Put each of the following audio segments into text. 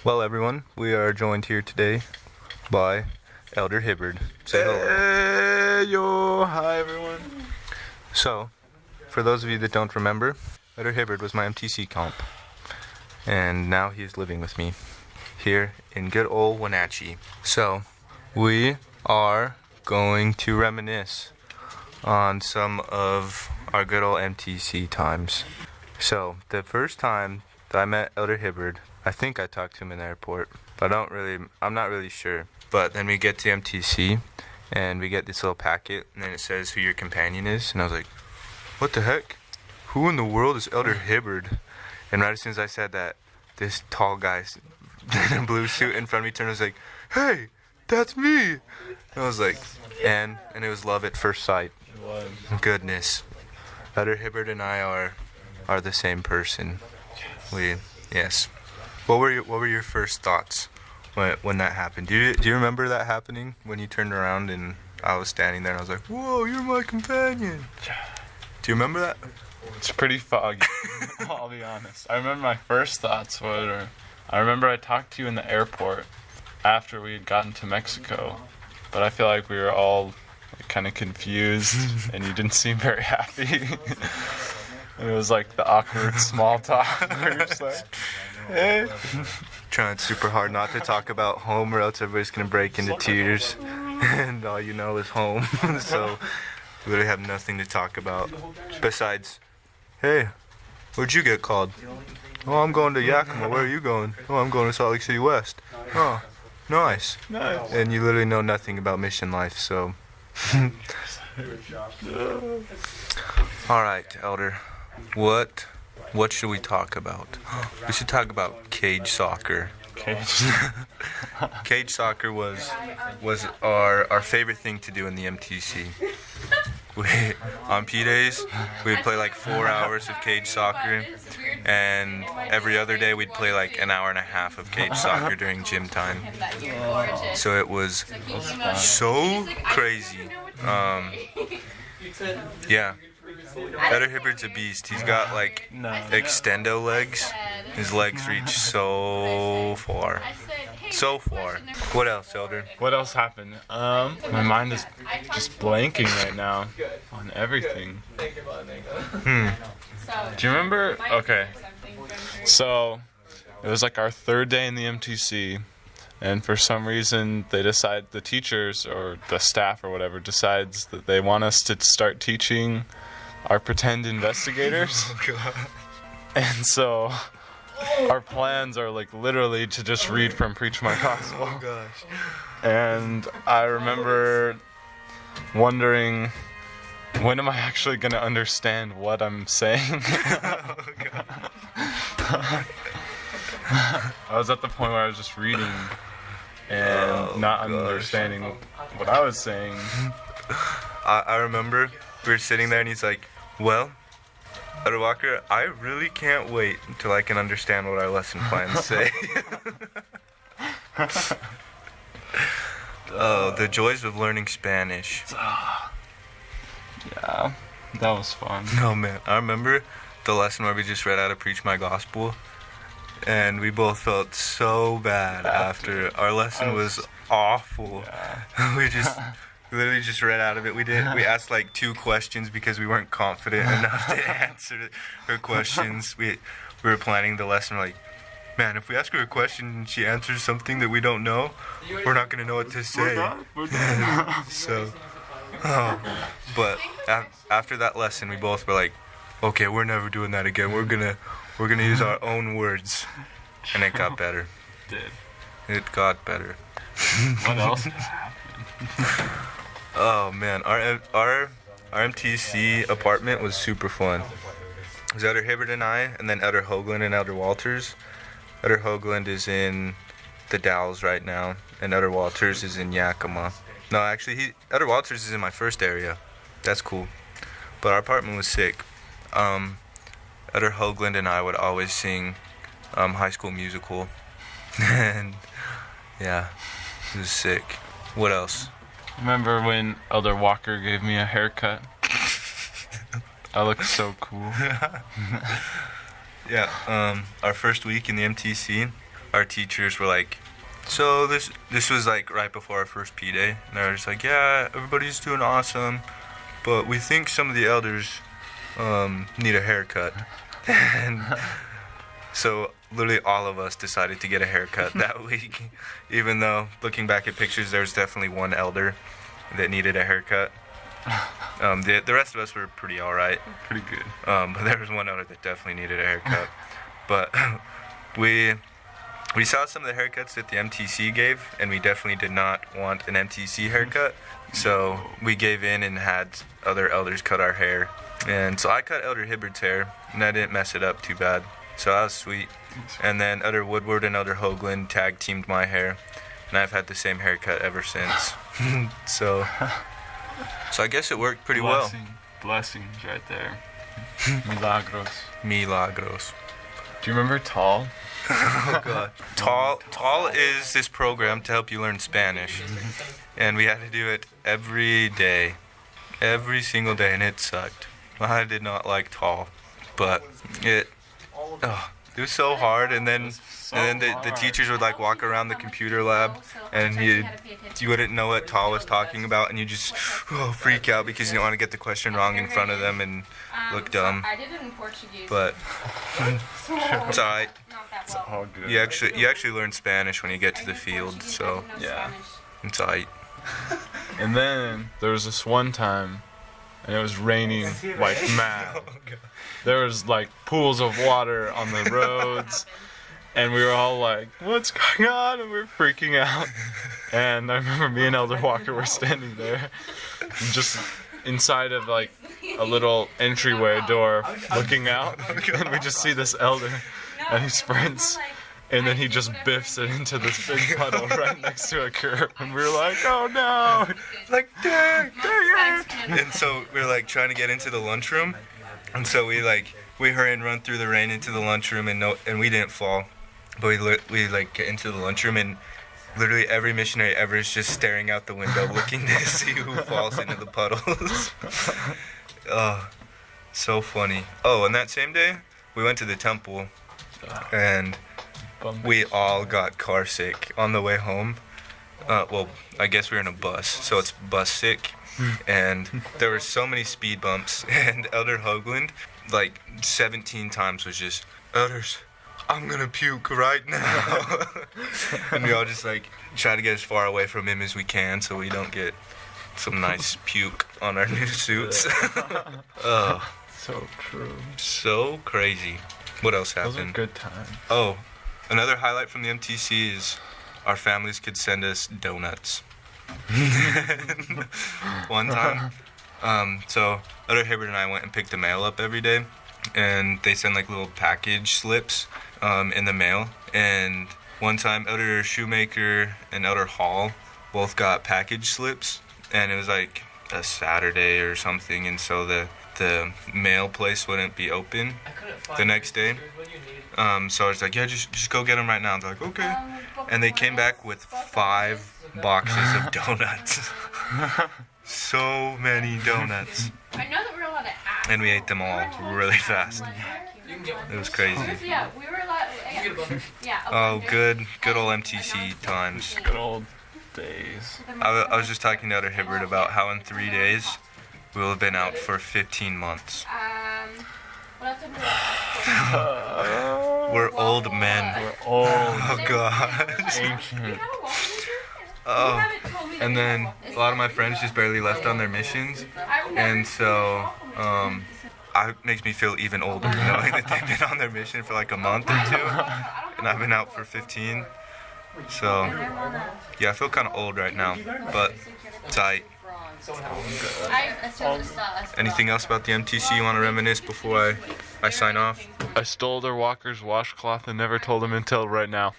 Well, everyone, we are joined here today by Elder Hibbard. Say hello. Hey, yo, hi everyone. So, for those of you that don't remember, Elder Hibbard was my MTC comp, and now he is living with me here in good old Wenatchee. So, we are going to reminisce on some of our good old MTC times. So, the first time that I met Elder Hibbard, I think I talked to him in the airport, but I'm not really sure. But then we get to MTC, and we get this little packet, and then it says who your companion is, and I was like, what the heck? Who in the world is Elder Hibbard? And right as soon as I said that, this tall guy in a blue suit in front of me turned and was like, hey, that's me! And I was like, and it was love at first sight. It was. Goodness. Elder Hibbard and I are the same person. Yes. What were your first thoughts when that happened? Do you remember that happening when you turned around and I was standing there and I was like, whoa, you're my companion? Do you remember that? It's pretty foggy, I'll be honest. I remember my first thoughts were, I remember I talked to you in the airport after we had gotten to Mexico, but I feel like we were all kind of confused and you didn't seem very happy. And it was like the awkward small talk where you're just like, hey. Trying super hard not to talk about home or else everybody's going to break into tears. And all you know is home. So we really have nothing to talk about besides, hey, where'd you get called? Oh, I'm going to Yakima. Where are you going? Oh, I'm going to Salt Lake City West. Oh, nice. Nice. And you literally know nothing about mission life, so. All right, Elder. What should we talk about? We should talk about cage soccer. Cage. Cage soccer was our favorite thing to do in the MTC. On P days, we'd play like 4 hours of cage soccer, and every other day we'd play like an hour and a half of cage soccer during gym time. So it was so crazy. Yeah. Elder Hibbard's a beast. He's got like extendo legs. His legs reach so far. So far. What else, Elder? What else happened? My mind is just blanking right now on everything. Do you remember? Okay. So, it was like our third day in the MTC, and for some reason the teachers or the staff or whatever decides that they want us to start teaching our pretend investigators. Oh, God. And so our plans are like literally to just read from Preach My Gospel. Oh, gosh. And I remember wondering, when am I actually going to understand what I'm saying? Oh, God. I was at the point where I was just reading and not understanding what I was saying. I remember we were sitting there and he's like, well, Elder Walker, I really can't wait until I can understand what our lesson plans say. Oh, the joys of learning Spanish. Yeah, that was fun. Oh, man. I remember the lesson where we just read out of Preach My Gospel, and we both felt so bad after. Our lesson was awful. Yeah. We literally just read out of it. We asked like 2 questions because we weren't confident enough to answer her questions. We were planning the lesson like, man, if we ask her a question and she answers something that we don't know, we're not going to know what to say. We're done. So, but after that lesson, we both were like, okay, we're never doing that again. We're gonna use our own words, and it got better. It got better. What else? Oh man, our MTC apartment was super fun. It was Elder Hibbard and I, and then Elder Hoagland and Elder Walters. Elder Hoagland is in the Dalles right now, and Elder Walters is in Yakima. No, actually, Elder Walters is in my first area. That's cool. But our apartment was sick. Elder Hoagland and I would always sing High School Musical. And yeah, it was sick. What else? Remember when Elder Walker gave me a haircut? I looked so cool. Yeah, our first week in the MTC, our teachers were like, so this was like right before our first P day, and they were just like, yeah, everybody's doing awesome, but we think some of the elders need a haircut. And so literally all of us decided to get a haircut that week, even though looking back at pictures, there was definitely one elder that needed a haircut. The rest of us were pretty all right. Pretty good. But there was one elder that definitely needed a haircut. But we saw some of the haircuts that the MTC gave, and we definitely did not want an MTC haircut. So we gave in and had other elders cut our hair. And so I cut Elder Hibbard's hair, and I didn't mess it up too bad. So that was sweet. And then Elder Woodward and Elder Hoagland tag teamed my hair, and I've had the same haircut ever since. So I guess it worked pretty well. Blessings right there. Milagros. Milagros. Do you remember Tall? Oh god. Tall is this program to help you learn Spanish. And we had to do it every day. Every single day, and it sucked. I did not like Tall. But it was so hard, and then the teachers would like walk around the computer lab, and you wouldn't know what Tall was talking about, and you just freak out because you don't want to get the question wrong in front of them and look dumb. I did it in Portuguese. But it's alright. Not that well. Oh, good. You actually learn Spanish when you get to the field, so Yeah. it's alright. And then there was this one time, and it was raining like mad. There was like pools of water on the roads, and we were all like, what's going on? And we were freaking out. And I remember me and Elder Walker were standing there, just inside of like a little entryway door looking out, and we just see this elder, and he sprints, and then he just biffs it into this big puddle right next to a curb, and we were like, oh no, Like, dang it. And so we were like trying to get into the lunchroom, and so we hurry and run through the rain into the lunchroom, and we didn't fall, but we like get into the lunchroom, and literally every missionary ever is just staring out the window looking to see who falls into the puddles. Oh, so funny. Oh, and that same day we went to the temple, and we all got car sick on the way home. Well, I guess we were in a bus, so it's bus sick. And there were so many speed bumps, and Elder Hoagland, like 17 times was just, elders, I'm gonna puke right now. And we all just like try to get as far away from him as we can so we don't get some nice puke on our new suits. Oh, so true. so crazy. What else Those are happened? good times. Oh, another highlight from the MTC is our families could send us donuts. One time, so Elder Hibbard and I went and picked the mail up every day, and they send like little package slips in the mail. And one time, Elder Shoemaker and Elder Hall both got package slips, and it was like a Saturday or something, and so the mail place wouldn't be open the next day. So I was like, yeah, just go get them right now. They're like, okay. And they came back with 5 boxes of donuts. So many donuts. I know that we're allowed to ask. And we ate them all really fast. It was crazy. Yeah, we were allowed. Yeah. Oh, good old MTC times. Good old days. I was just talking to Elder Hibbard about how in 3 days we will have been out for 15 months. What else did we ask? We're old men. We're old. Oh god. Ancient. Oh. And then a lot of my friends just barely left on their missions, and so it makes me feel even older knowing that they've been on their mission for like a month or 2, and I've been out for 15. So yeah, I feel kind of old right now, but tight. Anything else about the MTC you want to reminisce before I sign off? I stole their Walker's washcloth and never told him until right now.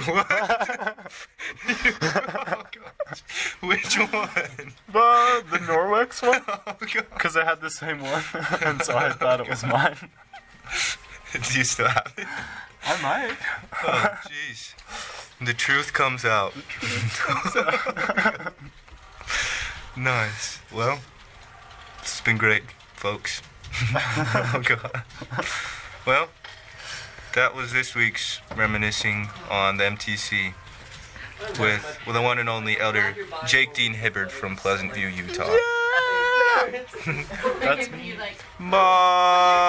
What? Oh, gosh. Which one? The Norwex one? Oh, God. Because I had the same one, and so I thought it was mine. Do you still have it? I might. Oh, jeez. The truth comes out. Nice. Well, this has been great, folks. Oh, God. Well, that was this week's reminiscing on the MTC with the one and only Elder Jake Dean Hibbard from Pleasant View, Utah. That's Be like, Bye.